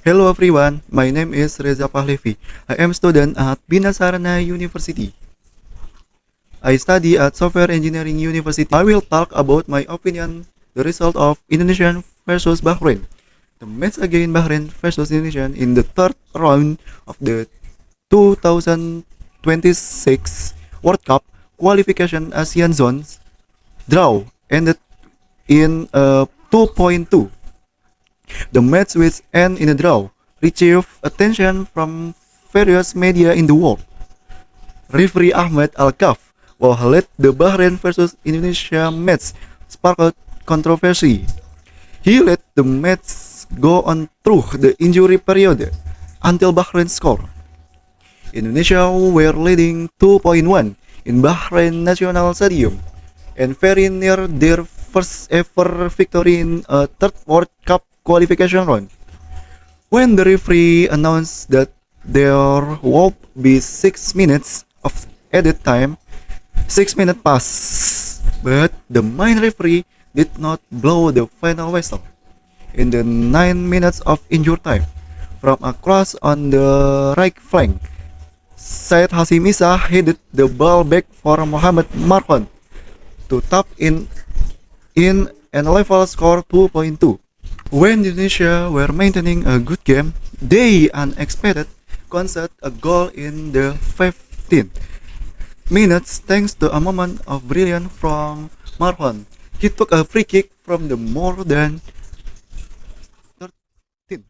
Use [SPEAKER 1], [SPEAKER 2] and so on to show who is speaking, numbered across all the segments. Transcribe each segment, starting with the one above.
[SPEAKER 1] Hello everyone, my name is Reza Pahlevi. I am student at Binasarana University. I study at Software Engineering University. I will talk about my opinion, the result of Indonesian versus Bahrain. The match against Bahrain versus Indonesia in the third round of the 2026 World Cup qualification ASEAN zones draw ended in 2-2. The match, which ended in a draw, received attention from various media in the world. Referee Ahmed Al-Kaf, who led the Bahrain versus Indonesia match, sparked controversy. He let the match go on through the injury period until Bahrain scored. Indonesia were leading 2-1 in Bahrain National Stadium and very near their first ever victory in a third World Cup qualification round. When the referee announced that there would be 6 minutes of added time, 6 minutes passed, but the main referee did not blow the final whistle. In the 9 minutes of injury time, from a cross on the right flank, Said Hasim Isa headed the ball back for Mohamed Marwan to tap in and level score 2-2. When Indonesia were maintaining a good game, they unexpected conceded a goal in the 15th minutes thanks to a moment of brilliance from Marwan. He took a free kick from the more than 13,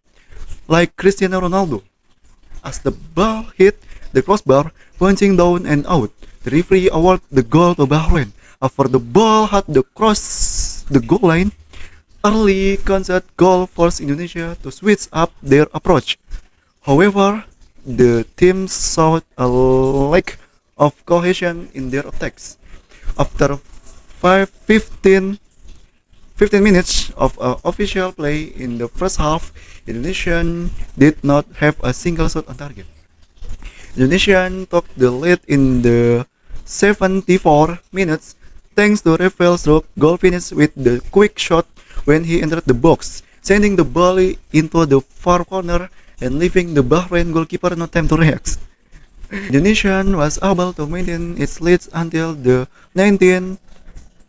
[SPEAKER 1] like Cristiano Ronaldo. As the ball hit the crossbar, punching down and out, the referee awarded the goal to Bahrain. After the ball had to cross the goal line, early conceded goal forced Indonesia to switch up their approach. However, the team showed a lack of cohesion in their attacks. After 15 minutes of official play in the first half, Indonesia did not have a single shot on target. Indonesia took the lead in the 74 minutes thanks to Rafael Struijk goal finish with the quick shot when he entered the box, sending the ball into the far corner and leaving the Bahrain goalkeeper no time to react. Indonesia was able to maintain its lead until the 19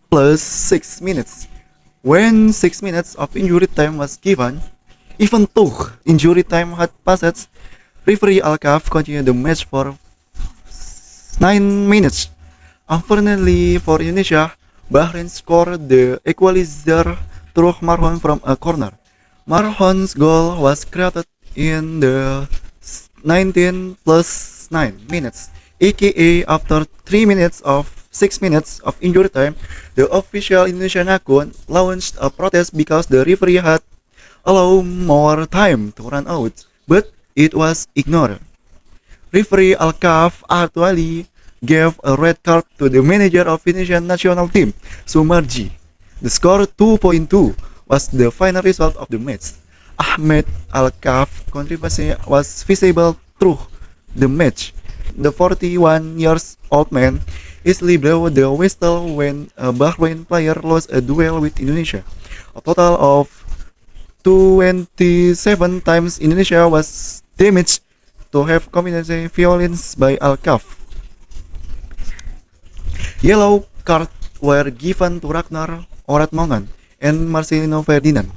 [SPEAKER 1] plus 6 minutes. When 6 minutes of injury time was given, even though injury time had passed, referee Al-Kaf continued the match for 9 minutes. Unfortunately for Indonesia, Bahrain scored the equalizer through Marwan from a corner. Marwan's goal was created in the 19 plus 9 minutes, aka after 3 minutes of 6 minutes of injury time. The official Indonesian account launched a protest because the referee had allowed more time to run out, but it was ignored. Referee Al-Kaf actually gave a red card to the manager of Indonesian national team, Sumarji. The score 2-2 was the final result of the match. Ahmed Al-Kaf contribution was visible through the match. The 41 years old man easily blew the whistle when a Bahrain player lost a duel with Indonesia. A total of 27 times Indonesia was damaged to have committed violence by Al-Kaf. Yellow cards were given to Ragnar Oratmangan and Marcelino Ferdinand.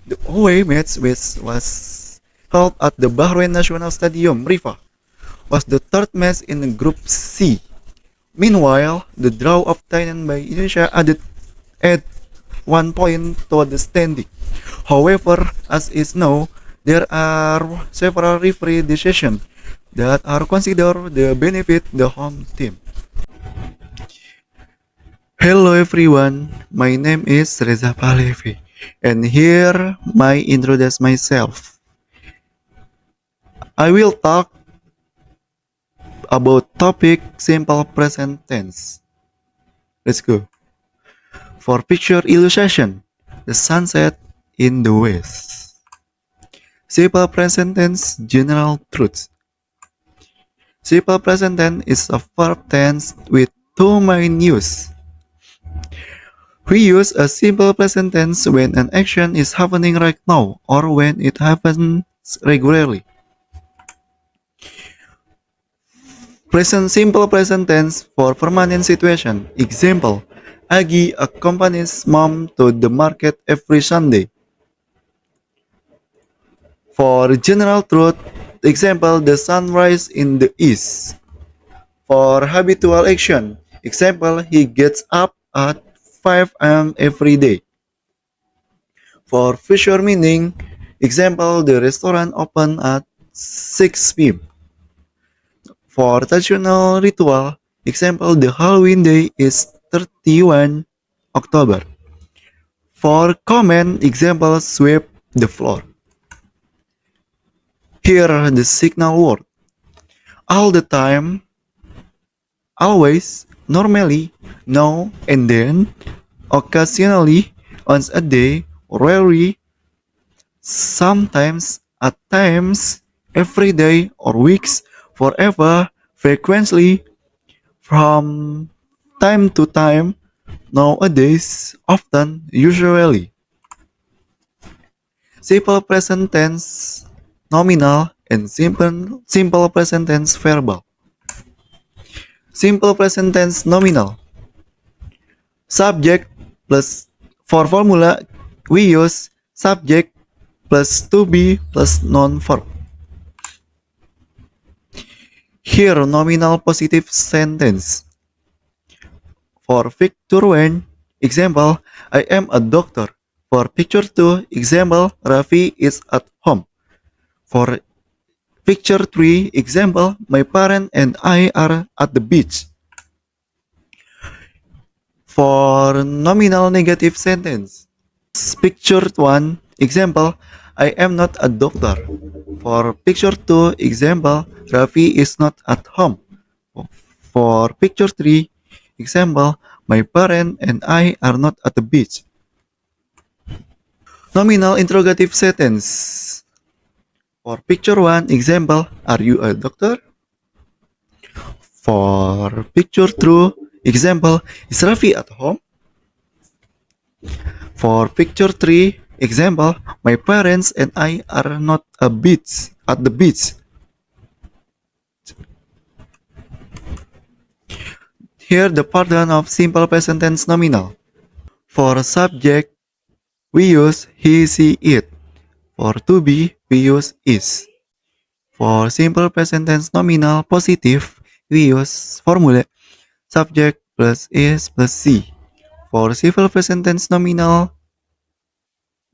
[SPEAKER 1] The away match, which was held at the Bahrain National Stadium, Rifa, was the third match in Group C. Meanwhile, the draw obtained by Indonesia added 1 point to the standing. However, as is known, there are several referee decisions that are considered to benefit the home team. Hello everyone, my name is Reza Pahlevi, and here my introduce myself. I will talk about topic simple present tense. Let's go. For picture illustration, the sunset in the west. Simple present tense general truths. Simple present tense is a verb tense with two main use. We use a simple present tense when an action is happening right now or when it happened regularly. Simple present tense for permanent situation. Example, Agi accompanies mom to the market every Sunday. For general truth, example, the sun rises in the east. For habitual action, example, he gets up at 5 a.m. every day. For future meaning, example, the restaurant open at 6 p.m. For traditional ritual, example, the Halloween day is 31 October. For comment, example, sweep the floor. Here are the signal word. All the time, always, normally, now and then, occasionally, once a day, rarely, sometimes, at times, every day or weeks, forever, frequently, from time to time, nowadays, often, usually. Simple present tense nominal and simple present tense verbal. Simple present tense nominal. Subject plus for formula we use subject plus to be plus noun verb. Here nominal positive sentence. For picture 1, example, I am a doctor. For picture 2, example, Rafi is at home. For picture 3, example, my parent and I are at the beach. For nominal negative sentence. Picture 1, example, I am not a doctor. For picture 2, example, Rafi is not at home. For picture 3, example, my parent and I are not at the beach. Nominal interrogative sentence. For picture 1, example, are you a doctor? For picture 2, example, is Rafi at home? For picture 3, example, my parents and I are not at the beach. Here the pattern of simple present tense nominal. For subject, we use he, she, it. For to be, we use is. For simple present tense nominal positive, we use formula subject plus is plus she. For simple present tense nominal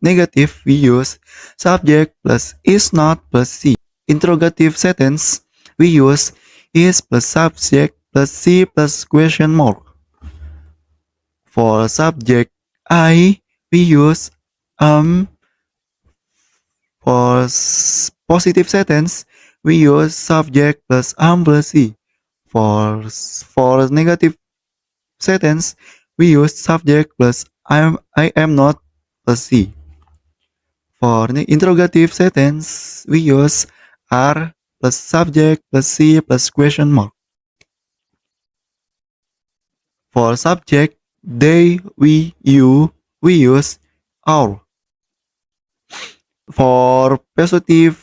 [SPEAKER 1] negative, we use subject plus is not plus she. Interrogative sentence, we use is plus subject plus she plus question mark. For subject I, we use for positive sentence, we use subject plus plus she. For negative sentence, we use subject plus I am not plus she. For interrogative sentence, we use are plus subject plus she plus question mark. For subject, they, we, you, we use our. For positive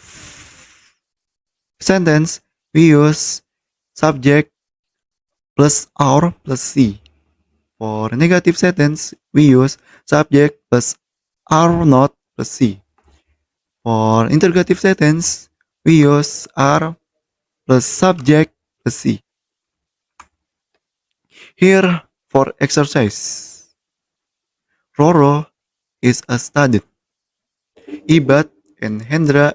[SPEAKER 1] sentence, we use subject plus our plus she. For negative sentence, we use subject plus are not plus she. For interrogative sentence, we use are plus subject plus she. Here for exercise. Roro is a student. Ibat and Hendra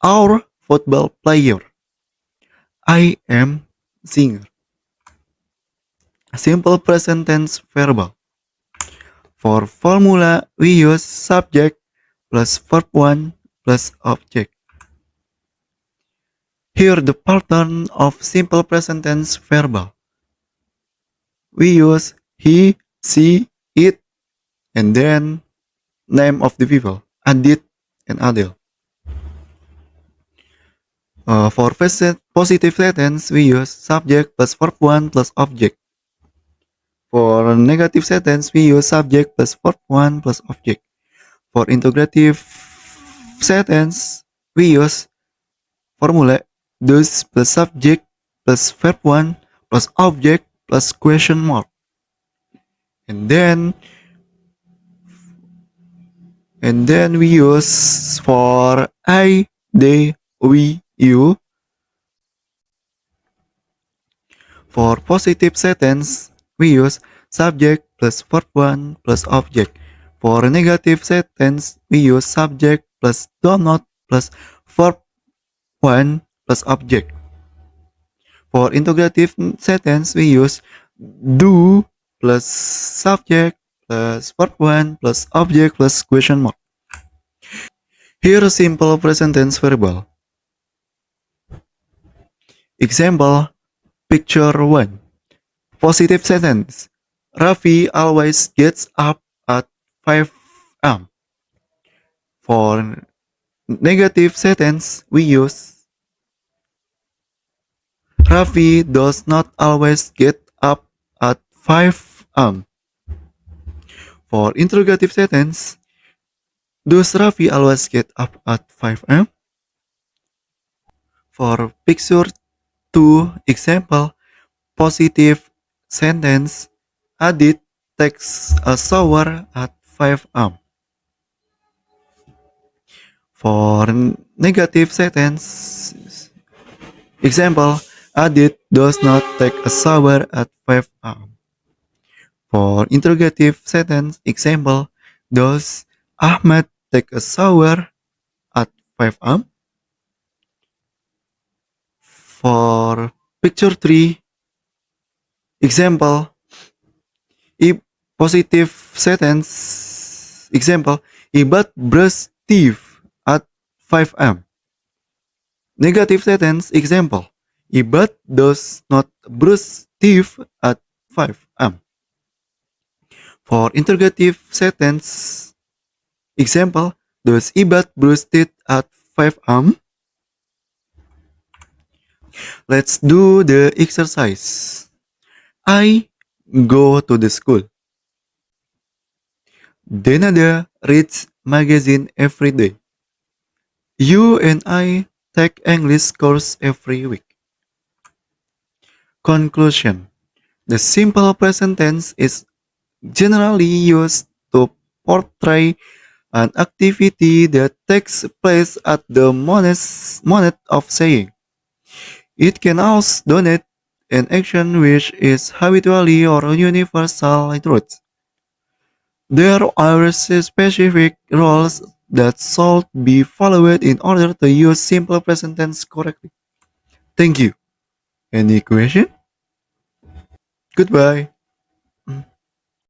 [SPEAKER 1] are football player. I am singer. Simple present tense verbal. For formula, we use subject plus verb 1 plus object. Here the pattern of simple present tense verbal. We use he, she, it, and then name of the people, Adit and Adel. For positive sentence, we use subject plus verb 1 plus object. For negative sentence, we use subject plus verb 1 plus object. For integrative sentence, we use formula does plus subject plus verb 1 plus object plus question mark. And then we use for I, they, we, you. For positive sentence, we use subject plus verb 1 plus object. For negative sentence, we use subject plus do not plus verb 1 plus object. For interrogative sentence, we use do plus subject plus verb 1 plus object plus question mark. Here a simple present tense verbal. Example, picture 1. Positive sentence. Raffi always gets up at 5 am. For negative sentence, we use Raffi does not always get up at 5 am. For interrogative sentence, does Raffi always get up at 5 am? For picture 2 example, positive sentence, Adit takes a shower at 5 am. For negative sentence, example, Adit does not take a shower at 5 am. For interrogative sentence, example, does Ahmed take a shower at 5 am? For picture 3, example, if positive sentence, example, Ibad brush teeth at 5 am. Negative sentence, example, Ibad does not brush teeth at 5 am. For interrogative sentence, example, does Ibad brush teeth at 5 am? Let's do the exercise. I go to the school. Denada reads magazine every day. You and I take English course every week. Conclusion. The simple present tense is generally used to portray an activity that takes place at the moment of saying. It can also denote an action which is habitually or universal truth. There are specific rules that should be followed in order to use simple present tense correctly. Thank you. Any question? Goodbye.